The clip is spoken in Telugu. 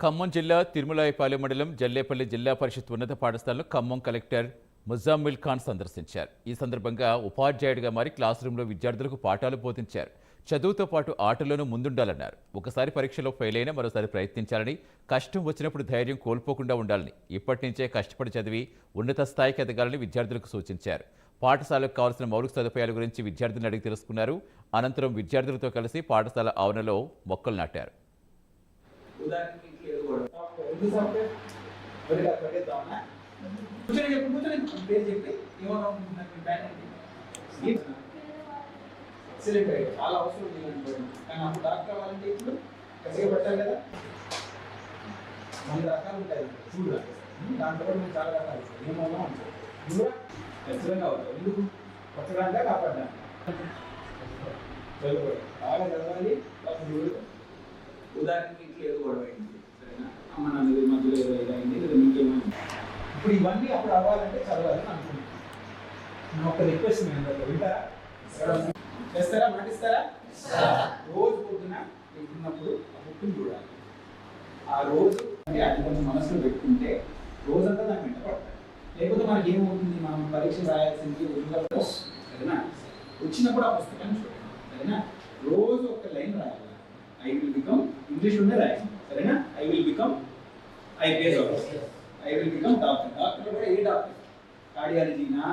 ఖమ్మం జిల్లా తిరుమలాయపాలెం మండలం జల్లేపల్లి జిల్లా పరిషత్ ఉన్నత పాఠశాలను ఖమ్మం కలెక్టర్ ముజామ్మిల్ ఖాన్ సందర్శించారు. ఈ సందర్భంగా ఉపాధ్యాయుడిగా మారి క్లాస్ రూంలో విద్యార్థులకు పాఠాలు బోధించారు. చదువుతో పాటు ఆటలోనూ ముందుండాలన్నారు. ఒకసారి పరీక్షలో ఫెయిల్ అయినా మరోసారి ప్రయత్నించాలని, కష్టం వచ్చినప్పుడు ధైర్యం కోల్పోకుండా ఉండాలని, ఇప్పటి నుంచే కష్టపడి చదివి ఉన్నత స్థాయికి ఎదగాలని విద్యార్థులకు సూచించారు. పాఠశాలకు కావాల్సిన మౌలిక సదుపాయాల గురించి విద్యార్థులను అడిగి తెలుసుకున్నారు. అనంతరం విద్యార్థులతో కలిసి పాఠశాల ఆవరణలో మొక్కలు నాటారు. చాలా అవసరం కానీ అప్పుడు డాక్టర్ అవ్వాలంటే ఇప్పుడు కసిగా పెట్టాలి కదా. 100 రకాలు ఉంటాయి చూడ, దాంట్లో కూడా మేము చాలా రకాలు ఏమన్నా ఉంటాయి. ఖచ్చితంగా అవుతాయి. ఎందుకు కొత్తగా కాపాడ్డా బాగా చదవాలి. ఉదాహరణకి ఇంట్లో ఏదో గొడవ అయింది, సరేనా, అమ్మ నాన్నది మధ్యలో ఏదో ఇదైంది లేదా మీకేమైంది. ఇప్పుడు ఇవన్నీ అప్పుడు అవ్వాలంటే చదవాలని అనుకుంటున్నాను. నా ఒక రిక్వెస్ట్ మేము వింటారా, చేస్తారా, మాటిస్తారా? రోజు పొద్దున తింటున్నప్పుడు ఆ బుక్కుని చూడాలి. ఆ రోజు అంటే అది కొంచెం మనసులో పెట్టుకుంటే రోజంతా దాన్ని వెంట పడతాయి. లేకపోతే మనకి ఏమవుతుంది, మనం పరీక్ష రాయాల్సింది రోజుగా, సరేనా, వచ్చినప్పుడు ఆ పుస్తకాన్ని చూడాలి, సరేనా. రోజు ఒక లైన్ రాయాలి. ఐ విల్ బికమ్, ఇంగ్లీష్లోనే రాయాలి, సరేనా. I will become IPS officer, I will become doctor. Doctor కూడా ఏ డాక్టర్, కార్డియాలజీనా